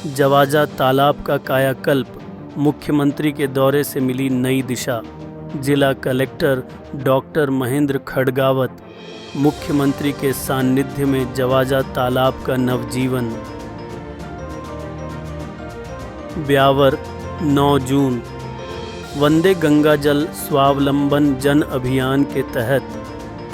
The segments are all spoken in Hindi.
जवाजा तालाब का कायाकल्प, मुख्यमंत्री के दौरे से मिली नई दिशा। जिला कलेक्टर डॉक्टर महेंद्र खड़गावत, मुख्यमंत्री के सानिध्य में जवाजा तालाब का नवजीवन। ब्यावर 9 जून। वंदे गंगा जल स्वावलंबन जन अभियान के तहत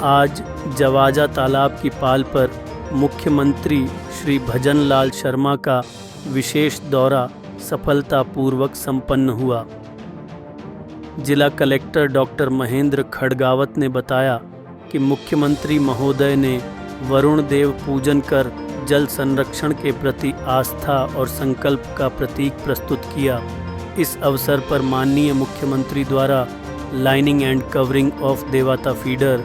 आज जवाजा तालाब की पाल पर मुख्यमंत्री श्री भजन लाल शर्मा का विशेष दौरा सफलतापूर्वक संपन्न हुआ। जिला कलेक्टर डॉक्टर महेंद्र खड़गावत ने बताया कि मुख्यमंत्री महोदय ने वरुण देव पूजन कर जल संरक्षण के प्रति आस्था और संकल्प का प्रतीक प्रस्तुत किया। इस अवसर पर माननीय मुख्यमंत्री द्वारा lining and covering of Devata feeder,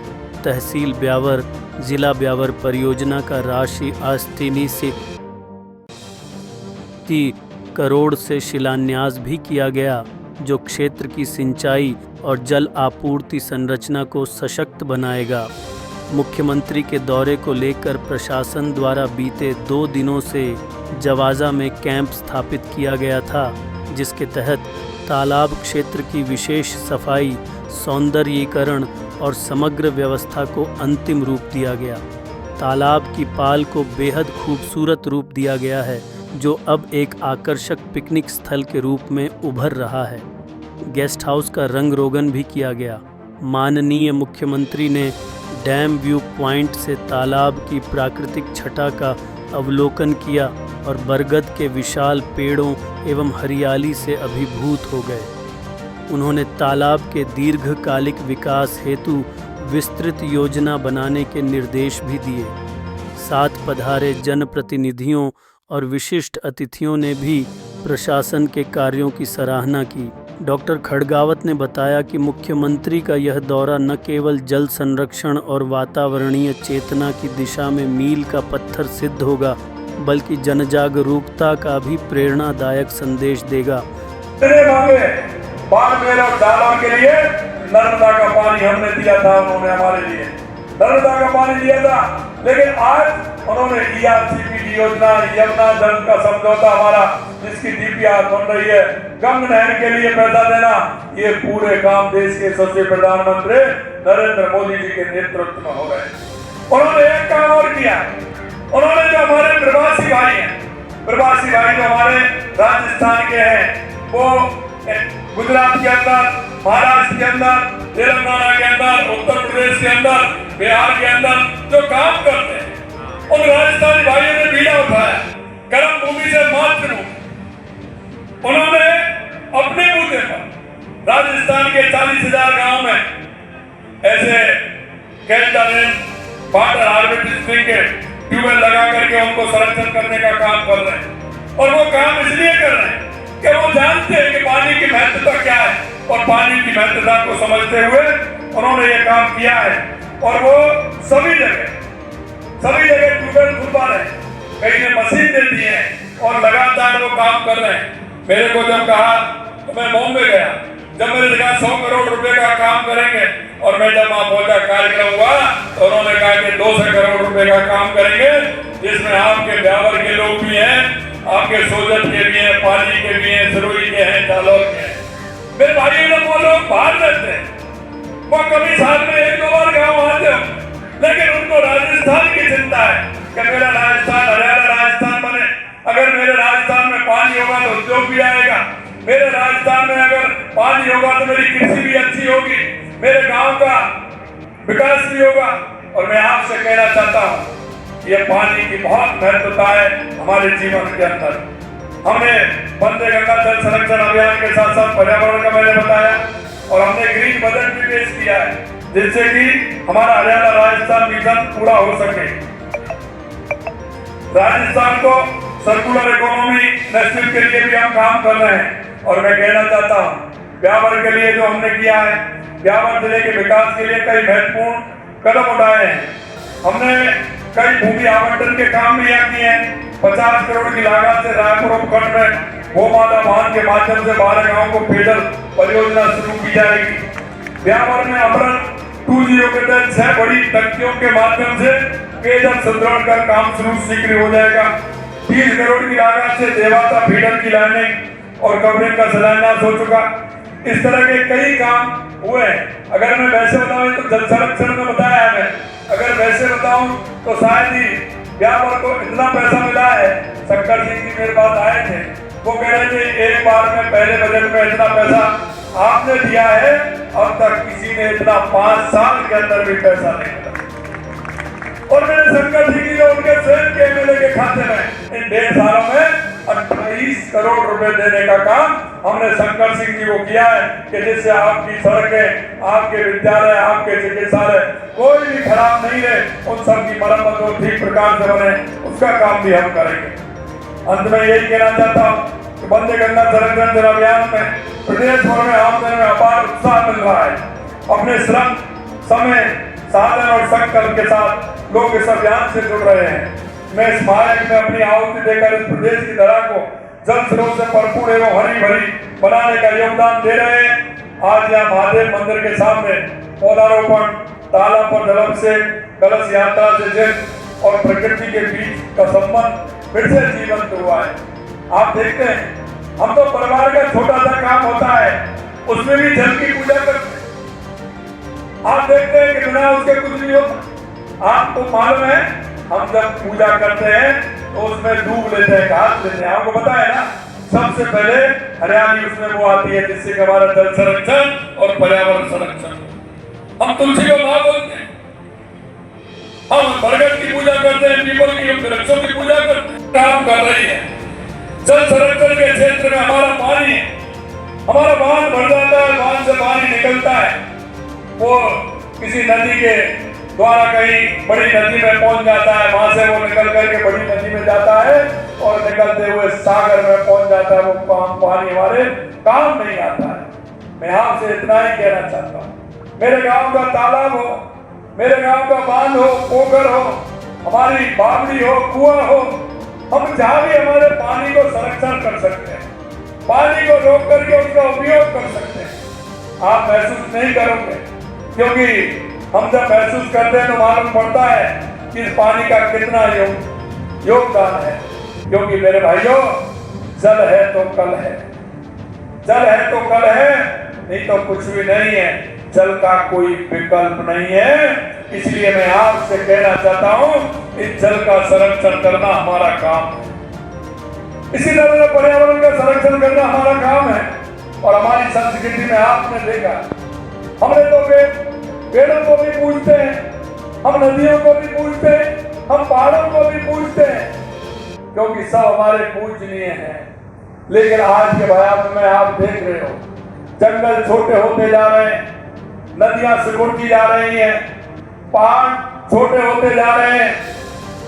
तहसील ब्यावर, जिला ब्यावर परियोजना का राशि आज 330 करोड़ से शिलान्यास भी किया गया, जो क्षेत्र की सिंचाई और जल आपूर्ति संरचना को सशक्त बनाएगा। मुख्यमंत्री के दौरे को लेकर प्रशासन द्वारा बीते 2 दिनों से जवाजा में कैंप स्थापित किया गया था, जिसके तहत तालाब क्षेत्र की विशेष सफाई, सौंदर्यीकरण और समग्र व्यवस्था को अंतिम रूप दिया गया। तालाब की पाल को बेहद खूबसूरत रूप दिया गया है, जो अब एक आकर्षक पिकनिक स्थल के रूप में उभर रहा है। गेस्ट हाउस का रंग रोगन भी किया गया। माननीय मुख्यमंत्री ने डैम व्यू पॉइंट से तालाब की प्राकृतिक छटा का अवलोकन किया और बरगद के विशाल पेड़ों एवं हरियाली से अभिभूत हो गए। उन्होंने तालाब के दीर्घकालिक विकास हेतु विस्तृत योजना बनाने के निर्देश भी दिए। साथ पधारे जनप्रतिनिधियों और विशिष्ट अतिथियों ने भी प्रशासन के कार्यों की सराहना की। डॉक्टर खड़गावत ने बताया कि मुख्यमंत्री का यह दौरा न केवल जल संरक्षण और वातावरणीय चेतना की दिशा में मील का पत्थर सिद्ध होगा, बल्कि जनजागरूकता का भी प्रेरणादायक संदेश देगा। बाड़मेर और जालौर के लिए नर्मदा का पानी हमने दिया था, उन्होंने हमारे लिए नर्मदा का पानी दिया था, लेकिन आज उन्होंने ERCP योजना, यमुना जल का समझौता हमारा, जिसकी DPR बन रही है, गंग नहर के लिए पैसा देना, ये पूरे काम देश के सबसे प्रधानमंत्री नरेंद्र मोदी जी के नेतृत्व में हो गए। उन्होंने एक काम और किया, उन्होंने जो हमारे प्रवासी भाई हैं, प्रवासी भाई जो हमारे राजस्थान के हैं, वो गुजरात के अंदर, महाराष्ट्र के अंदर, तेलंगाना के अंदर, उत्तर प्रदेश के अंदर, बिहार के अंदर जो काम करते हैं, उन राजस्थानी भाइयों ने बीड़ा उठाया, कर्म भूमि से मातृभूमि। उन्होंने अपने बूते पर राजस्थान के 40,000 गांव में ऐसे वाटर हार्वेस्टिंग के ट्यूबवेल लगा करके उनको संरक्षण करने का काम कर रहे हैं। और वो काम इसलिए कर रहे हैं कि वो जानते हैं कि पानी की महत्वता क्या है, और पानी की महत्वता को समझते हुए उन्होंने ये काम किया है। और वो सभी जगह ट्यूबवेल खुलवा रहे हैं, कहीं ने मशीन दे दी है और लगातार वो काम कर रहे हैं। मेरे को जब कहा तो मैं बॉम्बे गया, जब मैंने कहा 100 करोड़ रुपए का काम करेंगे, और मैं जब वहां पहुंचा कार्यक्रम हुआ तो उन्होंने कहा कि 200 करोड़ रुपए का काम करेंगे, जिसमें आपके ब्यावर के लोग भी हैं, आपके सोजत के भी हैं, पानी के भी हैं, सिरोही के हैं, जालौर के हैं। मेरे भाई लोग, वो लोग बाहर रहते हैं, वो कभी साल में 1-2 बार गाँव आते हो, लेकिन उनको राजस्थान की चिंता है कि मेरा राजस्थान हरियाणा राजस्थान बने। अगर मेरे राजस्थान में पानी होगा तो उद्योग भी आएगा, मेरे राजस्थान में अगर पानी होगा तो मेरी कृषि भी अच्छी होगी, मेरे गांव का विकास भी होगा। और मैं आपसे कहना चाहता हूँ, ये पानी की बहुत महत्वता है हमारे जीवन के अंदर। हमने वंदे गंगा जल संरक्षण अभियान के साथ साथ पर्यावरण का मैंने बताया, और हमने ग्रीन बजट भी पेश किया है, जिससे कि हमारा हरियाणा राजस्थान मिशन पूरा हो सके। राजस्थान को सर्कुलर इकोनॉमी नेशनल के लिए भी हम काम कर रहे हैं। और मैं कहना चाहता हूँ, ब्यावर के लिए जो हमने किया है, ब्यावर जिले के विकास के लिए कई महत्वपूर्ण कदम उठाए हैं। हमने कई भूमि आवंटन के काम भी यहाँ किए हैं। 50 करोड़ की लागत से रायपुर उपखंड में गोमाता बांध के माध्यम से 12 गाँव को पेयजल परियोजना शुरू की जाएगी। ब्यावर में अमृत 2.0 के तहत 6 बड़ी टंकियों के माध्यम से पेयजल संग्रहण का काम शुरू शीघ्र हो जाएगा। 30 करोड़ की लागत से देवाता फीडर की लाइनिंग और कवरिंग का शिलान्यास हो चुका। इस तरह के कई काम हुए हैं। अगर मैं वैसे बताऊं तो जल संरक्षण में बताया है मैं, अगर वैसे बताऊं तो शायद ही व्यापार को इतना पैसा मिला है। शंकर सिंह जी मेरे पास आए थे, वो कह रहे थे एक बार में पहले बजट में इतना पैसा आपने दिया है, अब तक किसी ने इतना 5 साल के अंदर भी पैसा नहीं मिला। और मैंने शंकर सिंह जी को उनके स्वयं के एमएलए के खाते में इन 1.5 सालों में 28 करोड़ रुपए देने का काम हमने शंकर सिंह जी को किया है कि जिससे आपकी सड़कें, आपके विद्यालय, आपके चिकित्सालय कोई भी खराब नहीं है, उन सब की मरम्मत हो ठीक प्रकार से बने, उसका काम भी हम करेंगे। अंत में यही कहना चाहता हूँ कि वंदे गंगा संरक्षण जल अभियान में प्रदेश भर में आमजन में अपार उत्साह मिल रहा है। अपने श्रम, समय, साधन और संकल्प के साथ लोग इस अभियान से जुड़ रहे हैं। मैं इस महायज्ञ में अपनी आहुति देकर इस प्रदेश की धरा को जल स्रोत से भरपूर एवं हरी भरी बनाने का योगदान दे रहे हैं। आज यहाँ महादेव मंदिर के सामने पौधारोपण, तालाब पर जलाभिषेक, कलश यात्रा से जल और प्रकृति के बीच का संबंध फिर से जीवंत हुआ है। आप देखते हैं, हम तो परिवार का छोटा सा काम होता है, उसमें भी जल की पूजा करते हैं। आप देखते हैं कि बिना उसके कुछ नहीं होता। आपको मालूम है, हम जब पूजा करते हैं तो उसमें डूब लेते हैं, घास लेते हैं। आपको पता है ना, सबसे पहले हरियाली उसमें वो आती है जिससे हमारा जल संरक्षण और पर्यावरण संरक्षण। हम तुलसी को मां बोलते हैं, हम बरगद की पूजा करते हैं, पीपल की, वृक्षों की पूजा करते हैं। काम कर रही है जल संरक्षण के क्षेत्र में। हमारा पानी है, हमारा बांध भर जाता है, बांध से पानी निकलता है, वो किसी नदी के द्वारा कहीं बड़ी नदी में पहुंच जाता है, वहां से वो निकल करके बड़ी नदी में जाता है और निकलते हुए सागर में पहुंच जाता है। वो पानी हमारे काम नहीं आता है। मैं आपसे इतना ही कहना चाहता हूँ, मेरे गांव का तालाब हो, मेरे गांव का बांध हो, पोखर हो, हमारी बावड़ी हो, कुआं हो, हम जहां भी हमारे पानी को संरक्षण कर सकते हैं, पानी को रोक करके उसका उपयोग कर सकते हैं। आप महसूस नहीं करोगे, क्योंकि हम जब महसूस करते हैं तो मालूम पड़ता है कि इस पानी का कितना योगदान है। क्योंकि मेरे भाइयों, जल है तो कल है, जल है तो कल है, नहीं तो कुछ भी नहीं है। जल का कोई विकल्प नहीं है। इसलिए मैं आपसे कहना चाहता हूं, इस जल का संरक्षण करना हमारा काम है। इसी तरह पर्यावरण का संरक्षण करना हमारा काम है। और हमारी संस्कृति में आपने देखा, हमने तो पेड़ों को भी पूजते हैं, हम नदियों को भी पूजते हैं, हम पहाड़ों को भी पूजते हैं, क्योंकि सब हमारे पूजनीय हैं। लेकिन आज के बयान में आप देख रहे हो, जंगल छोटे होते जा रहे हैं, नदियां सिकुड़ती जा रही हैं, पहाड़ छोटे होते जा रहे हैं।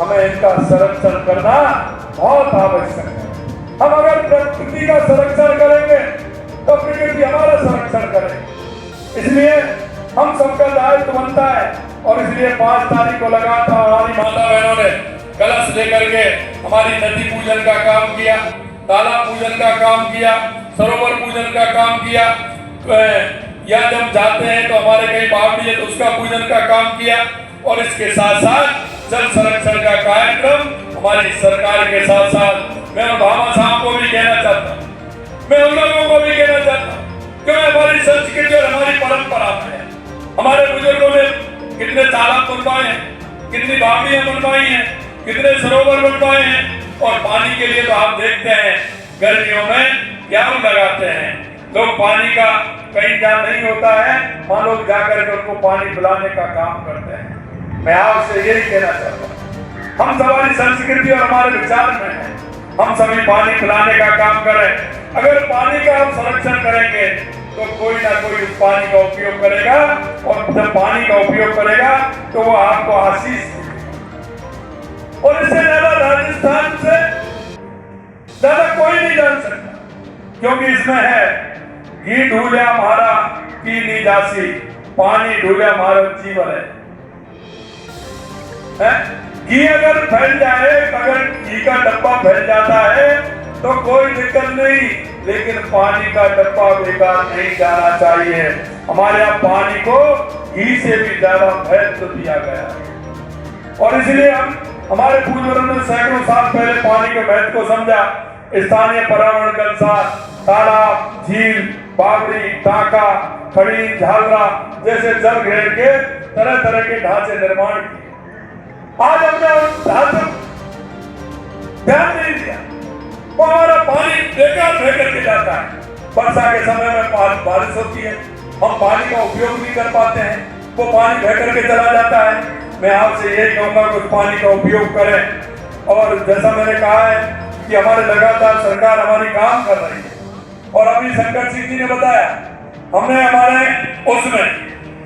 हमें इनका संरक्षण करना बहुत आवश्यक है। हम अगर प्रकृति का संरक्षण करेंगे तो प्रकृति हमारा संरक्षण करेगी। इसलिए हम सबका दायित्व बनता है। और इसलिए 5 तारीख को लगातार हमारी माता बहनों ने कलश लेकर के हमारी नदी पूजन का काम किया, तालाब पूजन का काम किया, सरोवर पूजन का काम किया, या जब जाते हैं तो हमारे कहीं बावड़ी है तो उसका पूजन का काम किया। और इसके साथ साथ जल संरक्षण का कार्यक्रम हमारी सरकार के साथ साथ मैं भामा साहब को भी कहना चाहता हूँ, मैं उन लोगों को भी कहना चाहता हूँ, क्योंकि हमारी संस्कृति और हमारी परंपरा में हमारे बुजुर्गों ने कितने तालाब बनवाए हैं, कितनी बावड़ियां बनवाई हैं, कितने सरोवर बनवाए हैं। और पानी के लिए तो आप देखते हैं गर्मियों में क्या लगाते हैं लोग, पानी का कहीं जहाँ नहीं होता है वहां लोग जाकर के उनको पानी पिलाने का काम करते हैं। मैं आपसे यही कहना चाहता हूँ, हम हमारी संस्कृति और हमारे विचार में है, हम सभी पानी पिलाने का काम करें। अगर पानी का हम संरक्षण करेंगे तो कोई ना कोई उस पानी का उपयोग करेगा, और जब पानी का उपयोग करेगा तो वो आपको आशीष देगा। और इससे ज्यादा राजस्थान से ज्यादा कोई नहीं जान सकता, क्योंकि इसमें है घी ढूलिया मारा पी नी जासी, पानी ढूलिया मारा जीवन है। घी अगर फैल जाए, अगर घी का डब्बा फैल जाता है तो कोई दिक्कत नहीं, लेकिन पानी का डब्बा बेकार नहीं जाना चाहिए। हमारे यहाँ पानी को घी से भी ज्यादा महत्व दिया गया है। और इसलिए हम हमारे पूर्वजों ने सैकड़ों साल पहले पानी के महत्व को समझा। स्थानीय पर्यावरण के अनुसार तालाब, झील, बावड़ी, टाका, खड़ी, झालरा जैसे जल घेर के तरह तरह के ढांचे निर्माण किए। आज हमने उन ढांचों ध्यान नहीं दिया, वो हमारा पानी बेकार बह करके जाता है। वर्षा के समय में बारिश होती है, हम पानी का उपयोग नहीं कर पाते हैं, वो पानी बह करके चला जाता है। मैं आपसे यही कहूंगा कि उस पानी का उपयोग करें। और जैसा मैंने कहा है कि हमारे लगातार सरकार हमारी काम कर रही है। और अभी शंकर सिंह जी ने बताया,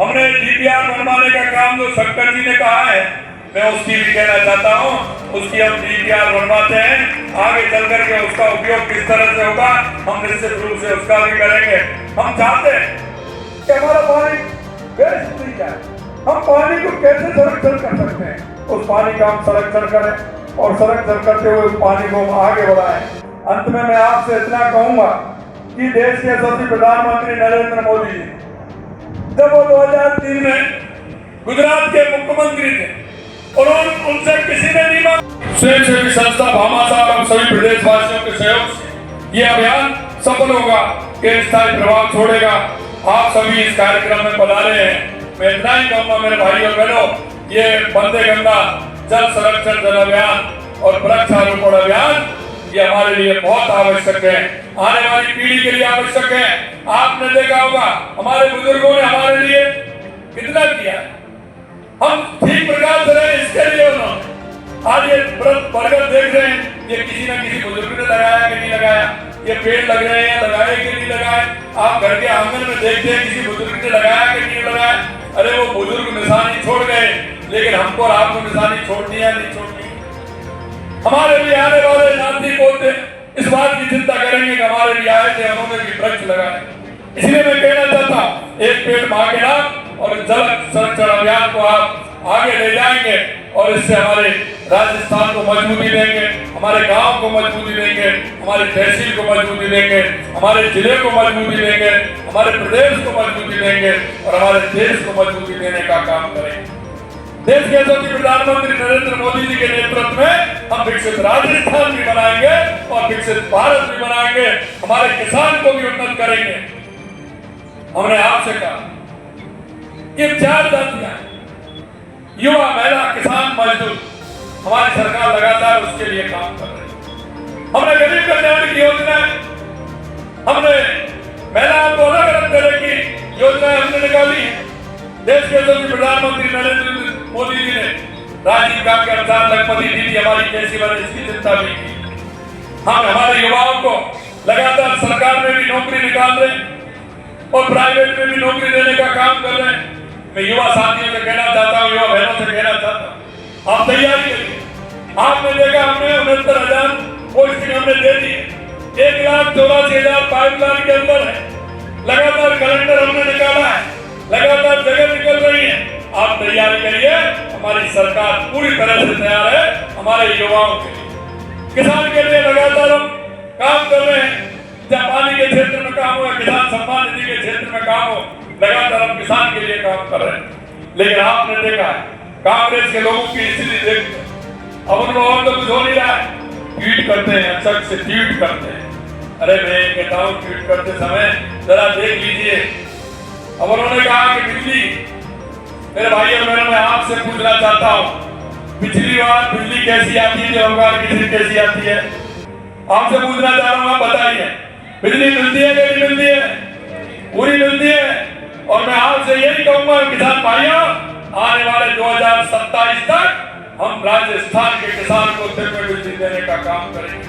हमने डीपीआर बनवाने का काम जो शंकर जी ने कहा है, मैं उसकी भी कहना चाहता हूँ, उसकी हम डीपीआर बनवाते हैं। आगे चल करके उसका उपयोग किस तरह से होगा हम निश्चित रूप से उसका भी करेंगे। हम चाहते हैं कि हमारा पानी वेस्ट नहीं जाए। हम पानी को कैसे संरक्षण कर सकते हैं, उस पानी का हम संरक्षण करें और संरक्षण करते हुए उस पानी को हम आगे बढ़ाएं। अंत में मैं आपसे इतना कहूंगा कि देश के यशस्वी प्रधानमंत्री नरेंद्र मोदी जी जब वो 2003 में गुजरात के मुख्यमंत्री थे और उनसे किसी ने नहीं मांगा। स्वयंसेवी संस्था भामाशाह और सभी प्रदेशवासियों के सहयोग से ये अभियान सफल होगा, ये स्थायी प्रभाव छोड़ेगा। आप सभी इस कार्यक्रम में पधारे हैं। मैं इतना ही कहूंगा मेरे भाई और बहनों, ये वंदे गंगा जल संरक्षण जल अभियान और वृक्षारोपण अभियान ये हमारे लिए बहुत आवश्यक है, आने वाली पीढ़ी के लिए आवश्यक है। आपने देखा होगा हमारे बुजुर्गों ने हमारे लिए कितना किया, हम ठीक प्रकार से रहे इसके लिए उन्होंने। आज ये बरगद देख रहे हैं, ये किसी न किसी बुजुर्ग ने लगाया कि नहीं लगाया, ये पेड़ लग रहे हैं, लगाए कि नहीं लगाए। आप घर के आंगन में देखते हैं किसी बुजुर्ग ने लगाया कि नहीं लगाया। अरे वो बुजुर्ग निशानी छोड़ गए, लेकिन हमको और आपको निशानी छोड़नी है नहीं छोड़नी। हमारे लिए आने वाले नाती पोते इस बात की चिंता करेंगे कि हमारे लिए आए थे, उन्होंने भी वृक्ष लगाए। इसलिए मैं कहना चाहता हूँ, एक पेड़ मांगे नाम और जल संरक्षण अभियान को आप आगे ले जाएंगे और इससे हमारे राजस्थान को मजबूती देंगे, हमारे गांव को मजबूती देंगे, हमारी तहसील को मजबूती देंगे, हमारे जिले को मजबूती देंगे, हमारे प्रदेश को मजबूती देंगे और हमारे देश को मजबूती देने का काम करेंगे। देश के यशस्वी प्रधानमंत्री नरेंद्र मोदी जी के नेतृत्व में हम विकसित राजस्थान भी बनाएंगे और विकसित भारत भी बनाएंगे, हमारे किसान को भी उन्नत करेंगे। हमने आपसे कहा कि 4 जातियां युवा, महिला, किसान, मजदूर, हमारी सरकार लगातार उसके लिए काम कर रही है। हमने गरीब कल्याण की योजनाएं, हमने महिलाओं को अलग अलग तरह की योजनाएं हमने निकाली है। देश के यशस्वी प्रधानमंत्री नरेंद्र मोदी जी ने राजीव गांधी के अनुसार लखपति दीदी हमारी कैसी बने इसकी चिंता भी की। हम हमारे युवाओं को लगातार सरकार में भी नौकरी निकाल रहे हैं और प्राइवेट में भी नौकरी देने का काम कर रहे हैं। मैं युवा साथियों से कहना चाहता हूँ, युवा बहनों से कहना चाहता हूँ, आप तैयारी करिए। आपने देखा हमने 69,000 पोस्टिंग हमने दे दी, 1,84,000 पाइपलाइन के अंदर है। लगातार कैलेंडर हमने निकाला है, लगातार जगह निकल रही है। आप तैयारी करिए, हमारी सरकार पूरी तरह से तैयार है हमारे युवाओं के लिए। किसान के लिए लगातार हम काम कर रहे हैं, चाहे पानी के क्षेत्र में काम हो, किसान सम्मान निधि के क्षेत्र में काम हो, लगातार हम किसान के लिए काम कर रहे हैं। लेकिन आपने देखा है कांग्रेस के लोगों की स्थिति देखते, अब उनको और तो कुछ हो नहीं रहा है, ट्वीट करते हैं, अचक से ट्वीट करते हैं। अरे मैं कहता हूँ ट्वीट करते समय जरा देख लीजिए। अब उन्होंने कहा कि बिजली, मेरे भाई और बहनों, मैं आपसे पूछना चाहता हूँ, पिछली बार बिजली कैसी आती थी और बिजली कैसी आती है? आपसे पूछना चाह रहा हूँ, आप बताइए, बिजली मिलती है कि नहीं मिलती है? पूरी मिलती है। और मैं आपसे यही कहूंगा किसान भाइयों, आने वाले 2027 तक हम राजस्थान के किसान को सिर में बिजली देने का काम करेंगे।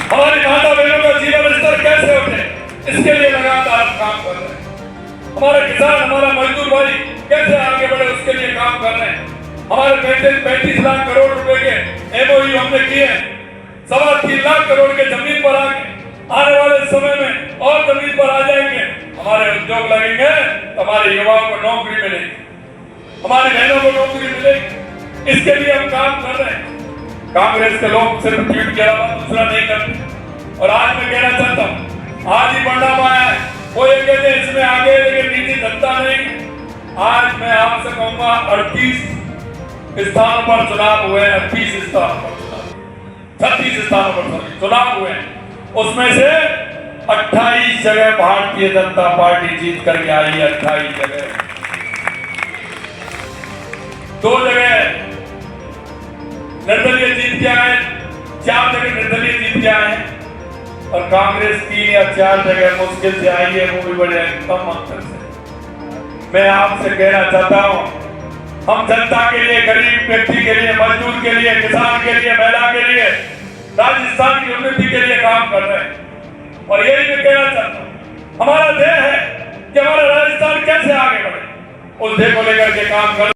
हमारी माता बहनों का जीवन स्तर कैसे उठे, इसके लिए लगातार हम काम कर रहे हैं। हमारे किसान, हमारा मजदूर भाई कैसे आगे बढ़े, उसके लिए काम कर रहे हैं। हमारे 35 लाख करोड़ रुपए के MOU हमने किए हैं। 3.25 लाख करोड़ के जमीन पर आने वाले समय में और जमीन पर आ जाएंगे। हमारे उद्योग लगेंगे तो हमारे युवाओं को नौकरी मिलेगी, हमारी बहनों को नौकरी मिलेगी। इसके लिए हम काम कर रहे हैं। कांग्रेस के लोग सिर्फ ट्वीट के अलावा दूसरा नहीं करते। और आज मैं कहना चाहता हूँ, आज ही बढ़ना पाया है, वो ये कहते हैं इसमें आगे, लेकिन नीति धंधा नहीं। आज मैं आपसे कहूंगा 38 स्थानों पर चुनाव हुए, 38 स्थानों पर चुनाव, 36 स्थानों पर चुनाव हुए, उसमें से 28 जगह भारतीय जनता पार्टी जीत करके आई है। 28 जगह, 2 जगह निर्दलीय जीत के आए, 4 जगह निर्दलीय जीत के आए, और कांग्रेस 3 या 4 जगह मुश्किल से आई है, वो भी बड़े कम अंतर से। मैं आपसे कहना चाहता हूं, हम जनता के लिए, गरीब व्यक्ति के लिए, मजदूर के लिए, किसान के लिए, महिला के लिए, राजस्थान की उन्नति के लिए काम कर रहे हैं। और यही मैं कहना चाहता हूं, हमारा ध्येय है कि हमारा राजस्थान कैसे आगे बढ़े, उस ध्येय को लेकर के काम कर